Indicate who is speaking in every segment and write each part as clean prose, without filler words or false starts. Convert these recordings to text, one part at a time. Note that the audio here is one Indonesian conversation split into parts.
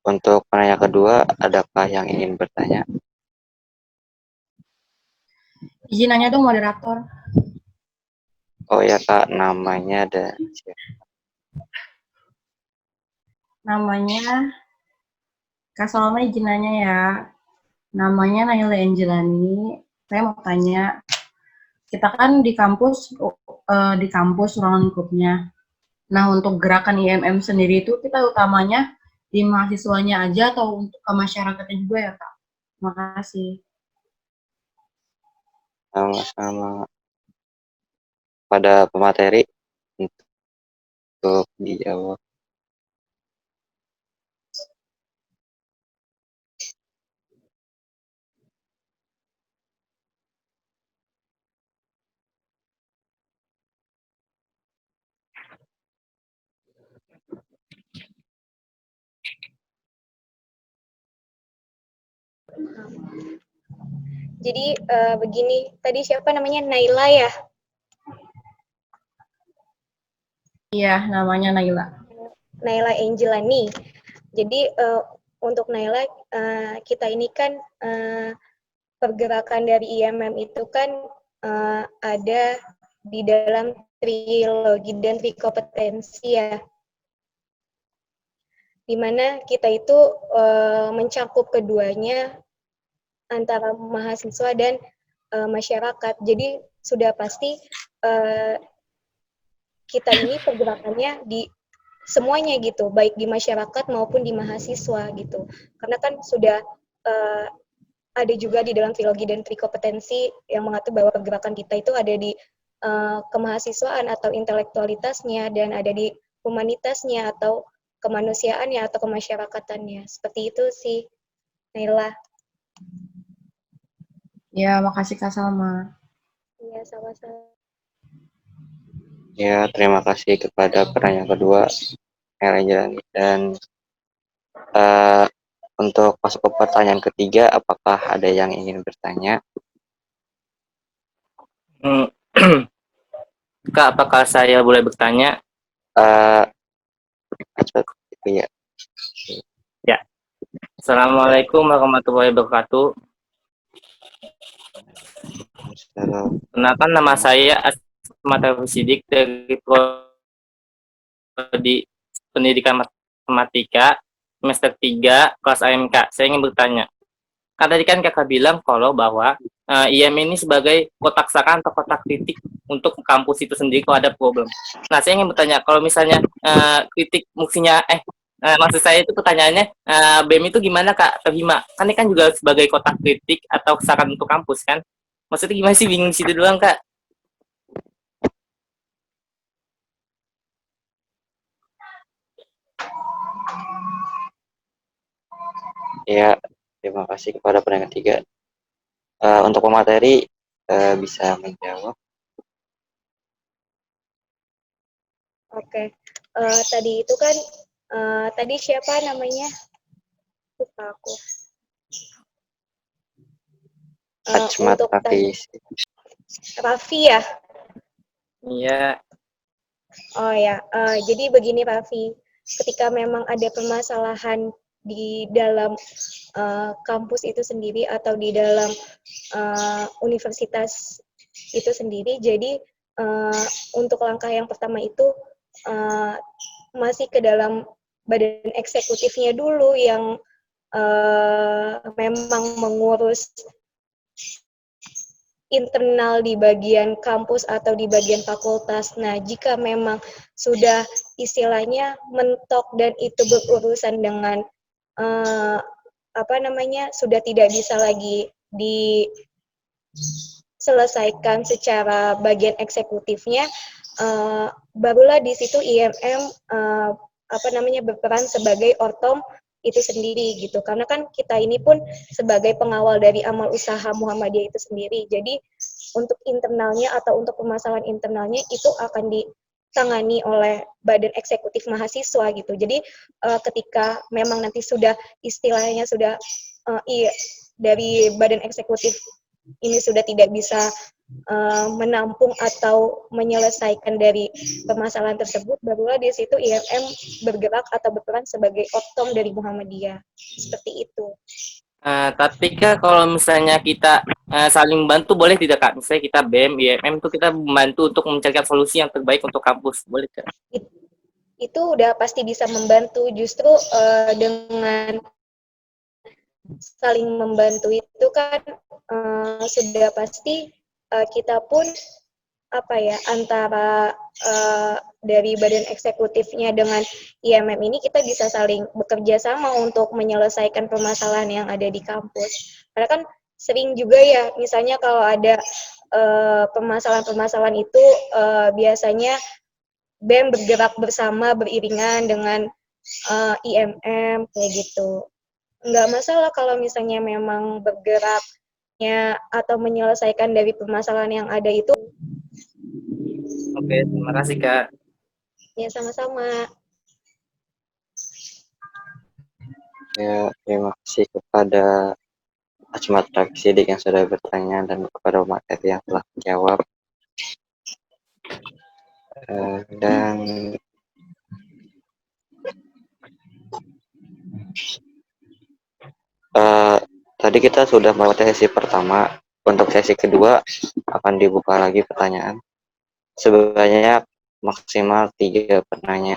Speaker 1: Untuk penanya kedua, adakah yang ingin bertanya?
Speaker 2: Izin nanya dong moderator.
Speaker 1: Oh ya Kak, namanya ada siapa?
Speaker 2: Namanya Kak Salma, izin nanya ya. Namanya Naila Angelani. Saya mau tanya, kita kan di kampus ruangan lingkupnya. Nah, untuk gerakan IMM sendiri itu kita utamanya di mahasiswanya aja atau untuk ke masyarakatnya juga ya, Kak? Makasih.
Speaker 1: Sama-sama pada pemateri untuk dijawab.
Speaker 3: Jadi begini, tadi siapa namanya, Naila ya?
Speaker 2: Iya, namanya Naila.
Speaker 3: Naila Angelani. Jadi untuk Naila, kita ini kan pergerakan dari IMM itu kan ada di dalam trilogi dan trikompetensi ya, dimana kita itu mencakup keduanya antara mahasiswa dan masyarakat. Jadi sudah pasti kita ini pergerakannya di semuanya gitu, baik di masyarakat maupun di mahasiswa gitu. Karena kan sudah ada juga di dalam trilogi dan trikompetensi yang mengatur bahwa pergerakan kita itu ada di kemahasiswaan atau intelektualitasnya, dan ada di humanitasnya atau kemanusiaannya atau kemasyarakatannya. Seperti itu sih, Naila.
Speaker 2: Ya, makasih Kak Salma.
Speaker 3: Iya, sama-sama.
Speaker 1: Ya, terima kasih kepada penanya kedua, Ellen. Dan untuk masuk ke pertanyaan ketiga, apakah ada yang ingin bertanya?
Speaker 4: Kak, apakah saya boleh bertanya?
Speaker 1: Ya.
Speaker 4: Ya. Assalamualaikum warahmatullahi wabarakatuh. Kenalkan, nama saya Asmata Sidik dari Prodi Pendidikan Matematika semester 3 kelas AMK. Saya ingin bertanya. Kan tadi kan kakak bilang kalau bahwa IM ini sebagai kotak saran atau kotak kritik untuk kampus itu sendiri kalau ada problem. Nah, saya ingin bertanya, kalau misalnya kritik fungsinya maksud saya itu pertanyaannya, BEM itu gimana Kak terima? Kan ini kan juga sebagai kotak kritik atau saran untuk kampus kan? Maksudnya gimana sih, bingung situ doang Kak?
Speaker 1: Ya, terima kasih kepada penanya ketiga. Untuk pemateri bisa menjawab.
Speaker 3: Oke. Tadi itu kan tadi siapa namanya? Lupa aku.
Speaker 1: Ajmat
Speaker 3: Untuk
Speaker 1: Hafiz.
Speaker 3: Raffi ya?
Speaker 4: Iya.
Speaker 3: Oh ya, jadi begini Raffi, ketika memang ada permasalahan di dalam kampus itu sendiri atau di dalam universitas itu sendiri, jadi untuk langkah yang pertama itu masih ke dalam badan eksekutifnya dulu yang memang mengurus internal di bagian kampus atau di bagian fakultas. Nah, jika memang sudah istilahnya mentok dan itu berurusan dengan sudah tidak bisa lagi diselesaikan secara bagian eksekutifnya, barulah di situ IMM berperan sebagai ortom itu sendiri gitu, karena kan kita ini pun sebagai pengawal dari amal usaha Muhammadiyah itu sendiri. Jadi untuk internalnya atau untuk permasalahan internalnya itu akan ditangani oleh badan eksekutif mahasiswa gitu. Jadi ketika memang nanti sudah istilahnya sudah dari badan eksekutif ini sudah tidak bisa menampung atau menyelesaikan dari permasalahan tersebut, barulah di situ IMM bergerak atau berperan sebagai ortom dari Muhammadiyah. Seperti itu.
Speaker 4: Tapi Kak, kalau misalnya kita saling bantu, boleh tidak Kak? Misalnya kita BEM, IMM itu kita membantu untuk mencarikan solusi yang terbaik untuk kampus, boleh Kak?
Speaker 3: Itu udah pasti bisa membantu. Justru dengan saling membantu itu kan sudah pasti kita pun antara dari badan eksekutifnya dengan IMM ini kita bisa saling bekerja sama untuk menyelesaikan permasalahan yang ada di kampus. Karena kan sering juga ya, misalnya kalau ada permasalahan-permasalahan itu biasanya BEM bergerak bersama beriringan dengan IMM kayak gitu. Nggak masalah kalau misalnya memang bergeraknya atau menyelesaikan dari permasalahan yang ada itu.
Speaker 4: Oke, terima kasih Kak.
Speaker 3: Ya, sama-sama.
Speaker 1: Ya, terima kasih kepada Asmat Sidik yang sudah bertanya dan kepada materi yang telah menjawab. Dan tadi kita sudah melewati sesi pertama. Untuk sesi kedua akan dibuka lagi pertanyaan. Sebanyak maksimal 3 penanya.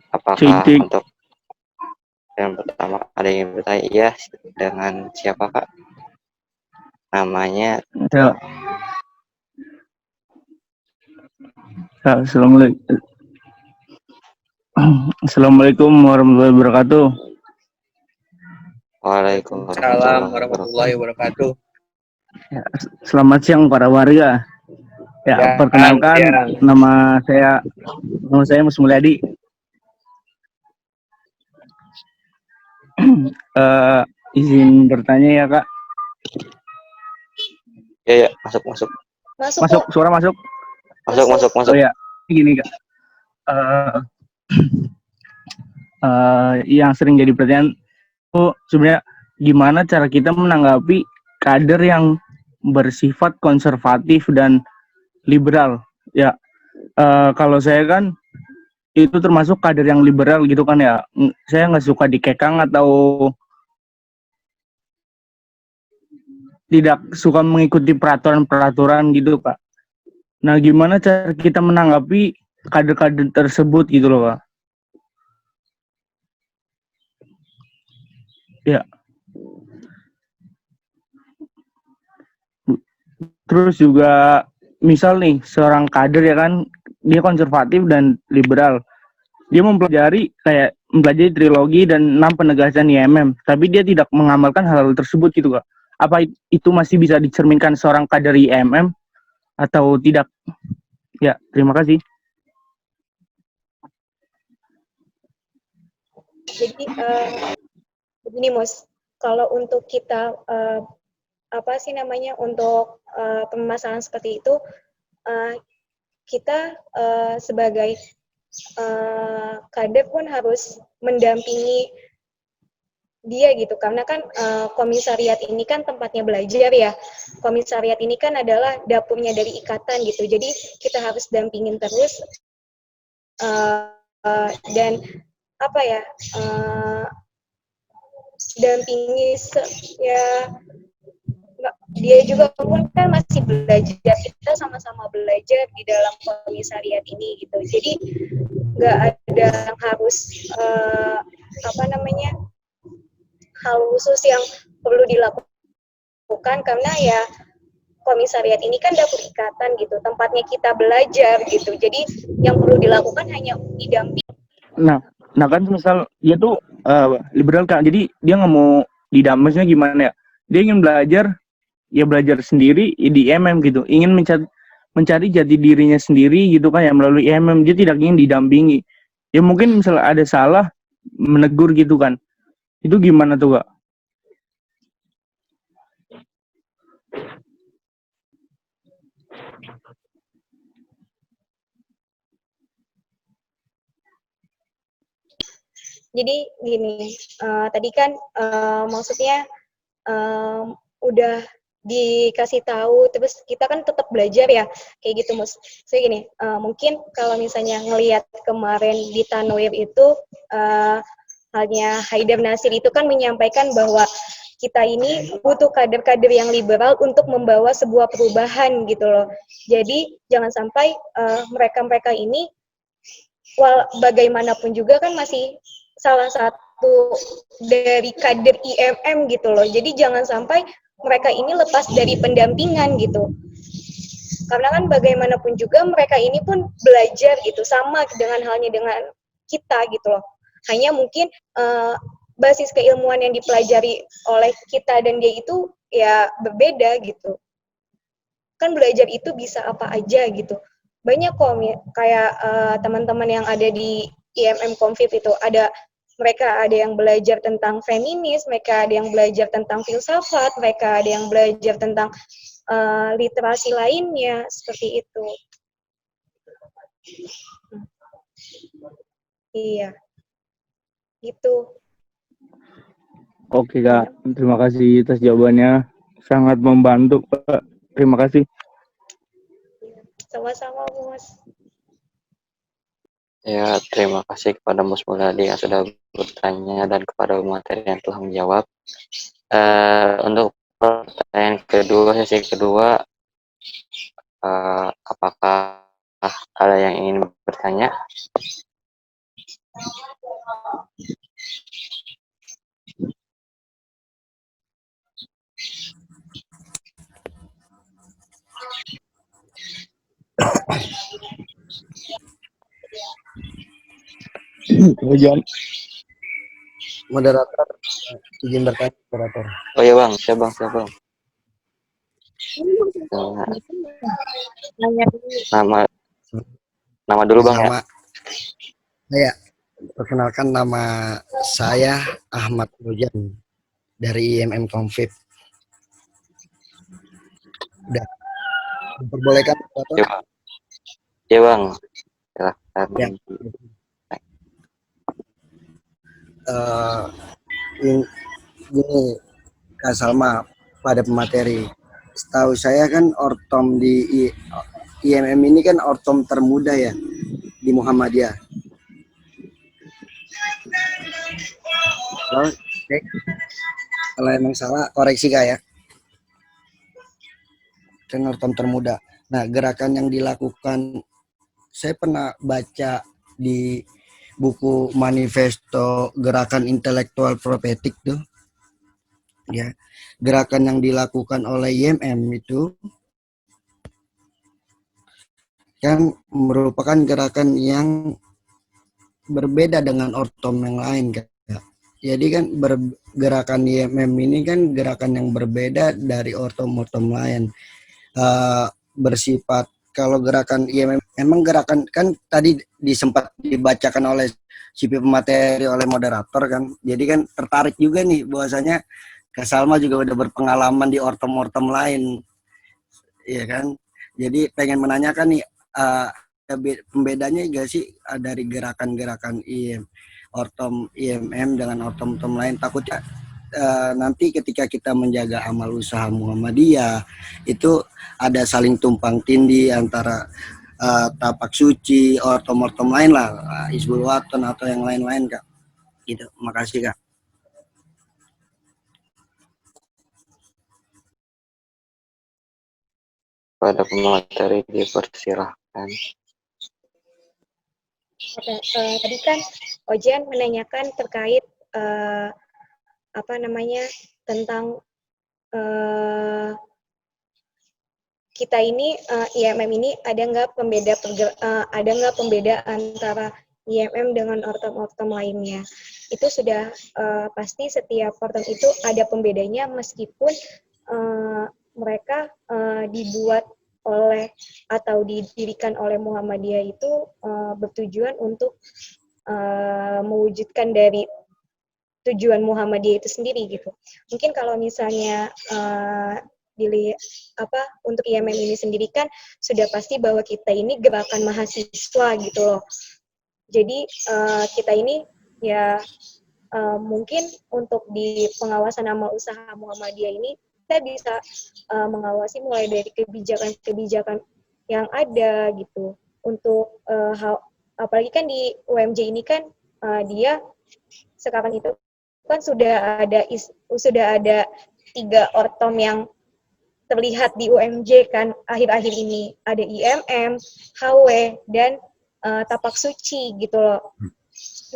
Speaker 1: Apakah
Speaker 5: Cik.
Speaker 1: untuk yang pertama ada yang bertanya? Iya, dengan siapa Kak? Namanya?
Speaker 5: Ya. Assalamualaikum warahmatullahi wabarakatuh.
Speaker 1: Waalaikumsalam
Speaker 6: warahmatullahi wabarakatuh.
Speaker 5: Ya, selamat siang para warga. Ya, perkenalkan nama saya Mas Mulyadi. Izin bertanya ya Kak.
Speaker 1: Ya, masuk.
Speaker 5: Masuk, suara masuk.
Speaker 1: Masuk.
Speaker 5: Oh ya, gini Kak. Yang sering jadi pertanyaan, sebenarnya gimana cara kita menanggapi kader yang bersifat konservatif dan liberal? Ya, kalau saya kan itu termasuk kader yang liberal gitu kan ya. Saya nggak suka dikekang atau tidak suka mengikuti peraturan-peraturan gitu Pak. Nah, gimana cara kita menanggapi kader-kader tersebut gitu loh Pak? Ya. Terus juga misal nih seorang kader ya kan, dia konservatif dan liberal. Dia mempelajari trilogi dan 6 penegasan IMM, tapi dia tidak mengamalkan hal tersebut gitu Kak. Apa itu masih bisa dicerminkan seorang kader IMM atau tidak? Ya, terima kasih.
Speaker 3: Jadi begini Mus, kalau untuk kita untuk permasalahan seperti itu, kita sebagai kader pun harus mendampingi dia gitu, karena kan komisariat ini kan tempatnya belajar ya. Komisariat ini kan adalah dapurnya dari ikatan gitu, jadi kita harus dampingin terus dan dampingi dia juga pun kan masih belajar, kita sama-sama belajar di dalam komisariat ini gitu. Jadi nggak ada yang harus hal khusus yang perlu dilakukan, karena ya komisariat ini kan dapur ikatan gitu, tempatnya kita belajar gitu. Jadi yang perlu dilakukan hanya didamping.
Speaker 5: Nah kan misal dia tuh liberal kan, jadi dia nggak mau didampingnya gimana ya? Dia ingin belajar, ya belajar sendiri di IMM gitu, ingin mencari jati dirinya sendiri gitu kan ya melalui IMM. Dia tidak ingin didampingi. Ya mungkin misalnya ada salah, menegur gitu kan. Itu gimana tuh Kak?
Speaker 3: Jadi gini, tadi kan maksudnya udah dikasih tahu, terus kita kan tetap belajar ya, kayak gitu Mus. So gini, mungkin kalau misalnya ngelihat kemarin di Tanwir itu halnya Haidar Nasir itu kan menyampaikan bahwa kita ini butuh kader-kader yang liberal untuk membawa sebuah perubahan gitu loh. Jadi jangan sampai mereka-mereka ini bagaimanapun juga kan masih salah satu dari kader IMM gitu loh. Jadi jangan sampai mereka ini lepas dari pendampingan gitu. Karena kan bagaimanapun juga mereka ini pun belajar gitu, sama dengan halnya dengan kita gitu loh. Hanya mungkin basis keilmuan yang dipelajari oleh kita dan dia itu ya berbeda gitu. Kan belajar itu bisa apa aja gitu. Banyak kok kayak teman-teman yang ada di IMM Konviv itu mereka ada yang belajar tentang feminis, mereka ada yang belajar tentang filsafat, mereka ada yang belajar tentang literasi lainnya, seperti itu. Iya, gitu.
Speaker 5: Oke Kak, terima kasih atas jawabannya. Sangat membantu Kak. Terima kasih.
Speaker 3: Sama-sama, Mas.
Speaker 1: Ya, terima kasih kepada Mus Mulyadi yang sudah bertanya dan kepada materi yang telah menjawab. Untuk pertanyaan kedua, sesi kedua, apakah ada yang ingin bertanya?
Speaker 5: Hujan.
Speaker 6: Moderator, izin bertanya moderator.
Speaker 1: Oh iya Bang, siapa Bang? Nama dulu Bang ya.
Speaker 6: Saya perkenalkan, nama saya Ahmad Hujan dari IMM Konviv. Udah diperbolehkan moderator?
Speaker 1: Iya Bang. Iya Bang. Silahkan.
Speaker 6: Ya. Gini Kak Salma, pada pemateri, setahu saya kan ortom di IMM ini kan ortom termuda ya di Muhammadiyah. Kalau emang salah koreksi Kak ya. Kan ortom termuda. Nah, gerakan yang dilakukan, saya pernah baca di buku manifesto gerakan intelektual profetik tuh, ya, gerakan yang dilakukan oleh IMM itu kan merupakan gerakan yang berbeda dengan ortom yang lain kan. Jadi kan gerakan IMM ini kan gerakan yang berbeda dari ortom-ortom lain. Bersifat, kalau gerakan IMM memang gerakan kan tadi disempat dibacakan oleh si pemateri oleh moderator kan, jadi kan tertarik juga nih bahwasanya Kak Salma juga udah berpengalaman di ortom-ortom lain, ya kan. Jadi pengen menanyakan nih, pembedanya gak sih dari gerakan-gerakan ortom IMM dengan ortom-ortom lain? Takutnya nanti ketika kita menjaga amal usaha Muhammadiyah itu ada saling tumpang tindih antara tapak suci, ortom-ortom lain lah, Hizbul Waton atau yang lain-lain Kak. Gitu. Makasih Kak.
Speaker 1: Pada pemateri dipersilahkan.
Speaker 3: Oke, tadi kan Ojan menanyakan terkait tentang kita ini IMM ini ada nggak pembeda antara IMM dengan ortom-ortom lainnya? Itu sudah pasti setiap ortom itu ada pembedanya, meskipun mereka dibuat oleh atau didirikan oleh Muhammadiyah itu bertujuan untuk mewujudkan dari tujuan Muhammadiyah itu sendiri gitu. Mungkin kalau misalnya untuk IMM ini sendiri kan sudah pasti bahwa kita ini gerakan mahasiswa gitu loh. Jadi kita ini ya mungkin untuk di pengawasan amal usaha Muhammadiyah ini kita bisa mengawasi mulai dari kebijakan-kebijakan yang ada gitu. Untuk apalagi kan di UMJ ini kan dia sekarang itu kan sudah ada 3 ortom yang terlihat di UMJ kan akhir-akhir ini, ada IMM, HW, dan Tapak Suci gitu loh.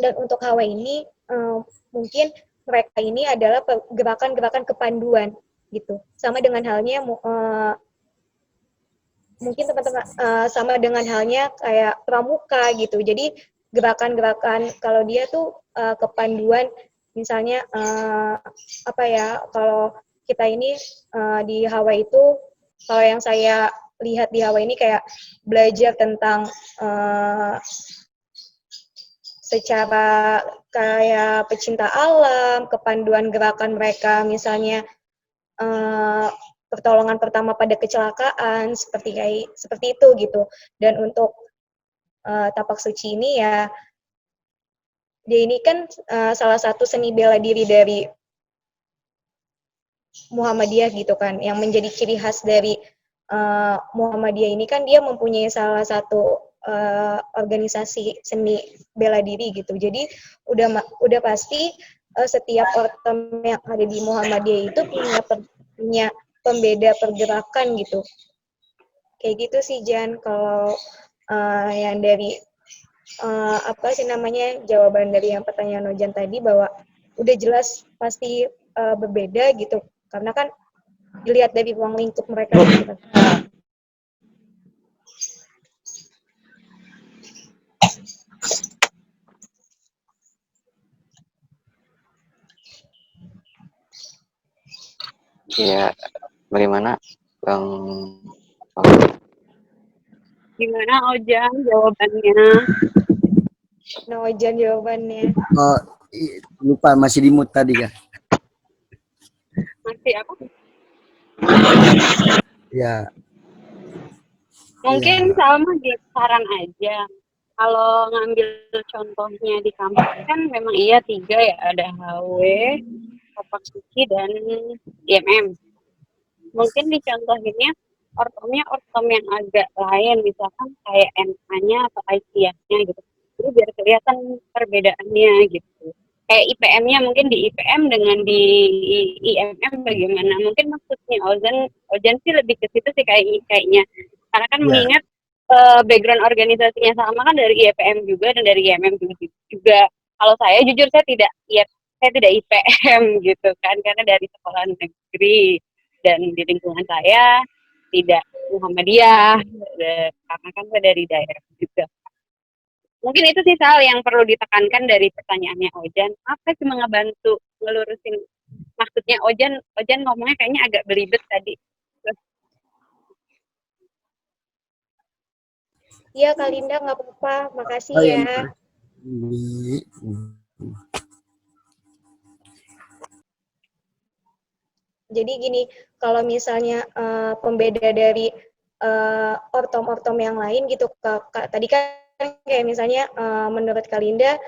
Speaker 3: Dan untuk HW ini mungkin mereka ini adalah gerakan-gerakan kepanduan gitu. Sama dengan halnya mungkin teman-teman sama dengan halnya kayak pramuka gitu. Jadi gerakan-gerakan kalau dia tuh kepanduan, misalnya apa ya, kalau kita ini di Hawaii itu, kalau yang saya lihat di Hawaii ini kayak belajar tentang secara kayak pecinta alam, kepanduan gerakan mereka, misalnya pertolongan pertama pada kecelakaan, seperti itu gitu. Dan untuk Tapak Suci ini ya, dia ini kan salah satu seni bela diri dari Muhammadiyah gitu kan, yang menjadi ciri khas dari Muhammadiyah ini kan dia mempunyai salah satu organisasi seni bela diri gitu. Jadi udah pasti setiap ortom yang ada di Muhammadiyah itu punya pembeda pergerakan gitu. Kayak gitu sih Jan, kalau yang dari apa sih namanya, jawaban dari yang pertanyaan Ojan tadi, bahwa udah jelas pasti berbeda gitu, karena kan dilihat dari ruang lingkup mereka gitu kan.
Speaker 1: Ya, bagaimana Bang?
Speaker 7: Gimana Ojang jawabannya?
Speaker 3: Nah, Ojan jawabannya.
Speaker 6: Oh, lupa masih di mute tadi kan?
Speaker 7: Masih apa?
Speaker 6: Ya.
Speaker 7: Mungkin
Speaker 6: Ya.
Speaker 7: sama di saran aja. Kalau ngambil contohnya di kampus kan memang iya 3 ya, ada HW, Tapak Suci, dan IMM. Mungkin dicontohinnya ortomnya ortom yang agak lain, misalkan kayak MA-nya atau ICF-nya gitu. Jadi biar kelihatan perbedaannya gitu. Kayak IPM-nya mungkin di IPM dengan di IMM bagaimana? Mungkin maksudnya Ojan sih lebih ke situ sih kayaknya. Karena kan mengingat background organisasinya sama kan dari IPM juga dan dari IMM juga. Kalau saya jujur saya tidak IPM gitu kan, karena dari sekolah negeri dan di lingkungan saya tidak Muhammadiyah, karena kan saya dari daerah juga. Mungkin itu sih hal yang perlu ditekankan dari pertanyaannya Ojan. Apa cuma ngebantu ngelurusin, maksudnya Ojan ngomongnya kayaknya agak belibet tadi.
Speaker 3: Iya Kak Linda, nggak apa-apa, makasih
Speaker 6: Oh,
Speaker 3: ya.
Speaker 6: ya.
Speaker 3: Jadi gini, kalau misalnya pembeda dari ortom-ortom yang lain gitu, tadi kan kayak misalnya menurut Kalinda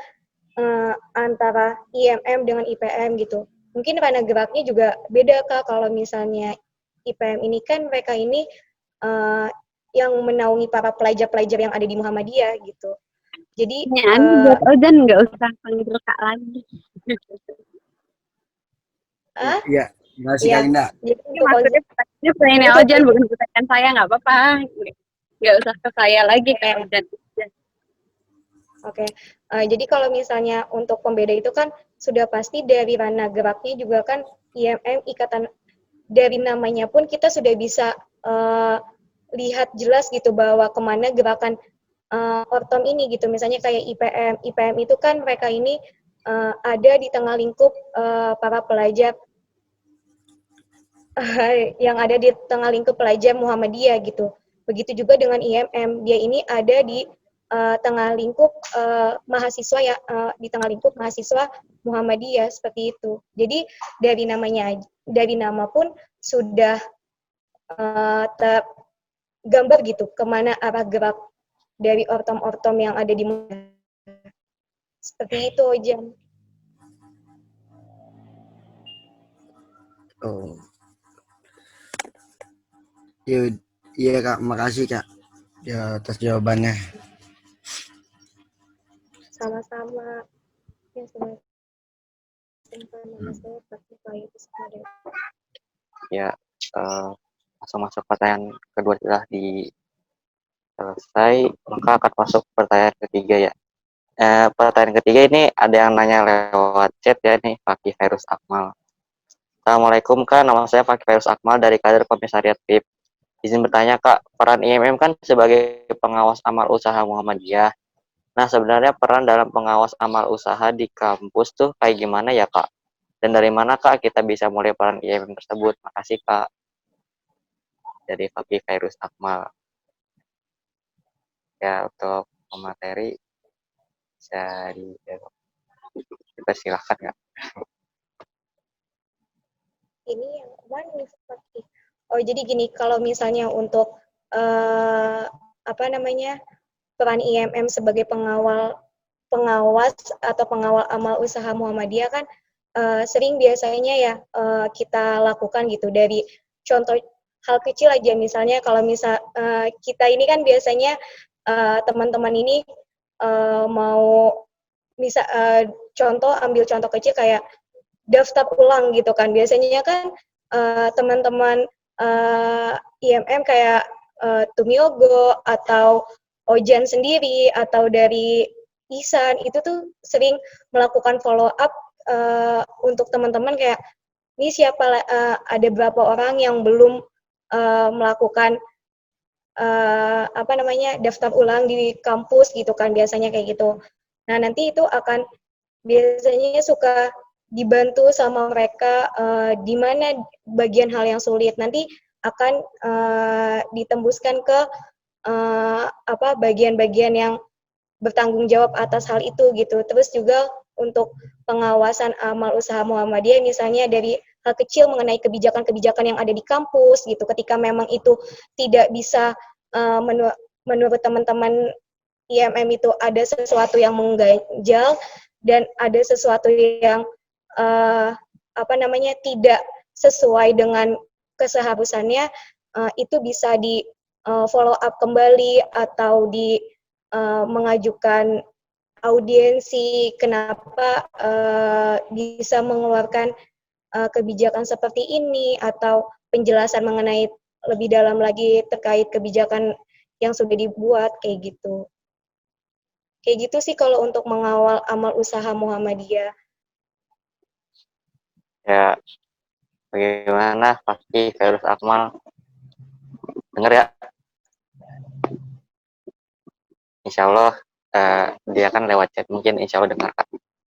Speaker 3: antara IMM dengan IPM gitu. Mungkin karena geraknya juga beda Kak, kalau misalnya IPM ini kan mereka ini yang menaungi para pelajar-pelajar yang ada di Muhammadiyah gitu. Jadi
Speaker 7: buat Ojan nggak usah panggil Kak lagi.
Speaker 6: Iya, masih
Speaker 3: ya,
Speaker 6: Kalinda.
Speaker 3: jadi
Speaker 7: Maksudnya pertanyaannya Ojan, bukan pertanyaan saya, nggak apa-apa. Nggak usah ke saya lagi kayak Ojan.
Speaker 3: Oke, jadi kalau misalnya untuk pembeda itu kan sudah pasti dari ranah geraknya juga kan IMM, ikatan, dari namanya pun kita sudah bisa lihat jelas gitu bahwa kemana gerakan ortom ini gitu. Misalnya kayak IPM itu kan mereka ini ada di tengah lingkup para pelajar yang ada di tengah lingkup pelajar Muhammadiyah gitu. Begitu juga dengan IMM, dia ini ada di tengah lingkup mahasiswa ya, di tengah lingkup mahasiswa Muhammadiyah, seperti itu. Jadi dari nama pun sudah tergambar gitu kemana arah gerak dari ortom-ortom yang ada di Muhammadiyah. Seperti itu, Ojan.
Speaker 6: Oh. Iya, iya Kak, makasih Kak ya atas jawabannya.
Speaker 3: Sama-sama. Ya, nama saya Pratika itu sebenarnya.
Speaker 1: Ya, langsung masuk pertanyaan kedua telah di selesai, maka akan masuk pertanyaan ketiga ya. Pertanyaan ketiga ini ada yang nanya lewat chat ya, nih Fakih Virus Akmal. Assalamualaikum Kak, nama saya Fakih Virus Akmal dari kader Komisariat PIP. Izin bertanya Kak, peran IMM kan sebagai pengawas amal usaha Muhammadiyah. Nah, sebenarnya peran dalam pengawas amal usaha di kampus tuh kayak gimana ya Kak? Dan dari mana Kak kita bisa mulai peran IMM tersebut? Makasih Kak. Dari Fakih Virus Akmal. Ya, untuk pemateri bisa dipersilahkan Kak.
Speaker 3: Ini yang mana nih Fakih? Oh, jadi gini, kalau misalnya untuk apa namanya peran IMM sebagai pengawas atau pengawal amal usaha Muhammadiyah kan sering biasanya ya kita lakukan gitu dari contoh hal kecil aja, misalnya kalau kita ini kan biasanya teman-teman ini mau ambil contoh kecil kayak daftar ulang gitu kan, biasanya kan teman-teman IMM kayak Tumiogo atau Ojan sendiri atau dari Isan itu tuh sering melakukan follow up untuk teman-teman kayak ini siapa ada berapa orang yang belum melakukan apa namanya daftar ulang di kampus gitu kan, biasanya kayak gitu. Nah, nanti itu akan biasanya suka dibantu sama mereka di mana bagian hal yang sulit nanti akan ditembuskan ke bagian-bagian yang bertanggung jawab atas hal itu gitu. Terus juga untuk pengawasan amal usaha Muhammadiyah misalnya dari hal kecil mengenai kebijakan-kebijakan yang ada di kampus gitu. Ketika memang itu tidak bisa menurut teman-teman IMM itu ada sesuatu yang mengganjal dan ada sesuatu yang tidak sesuai dengan keseharusannya, itu bisa di follow up kembali atau di mengajukan audiensi kenapa bisa mengeluarkan kebijakan seperti ini atau penjelasan mengenai lebih dalam lagi terkait kebijakan yang sudah dibuat kayak gitu. Kayak gitu sih kalau untuk mengawal amal usaha Muhammadiyah.
Speaker 1: Ya, bagaimana Fakih Virus Akmal? Dengar ya? Insya Allah dia kan lewat chat, mungkin insya Allah dengar Kak.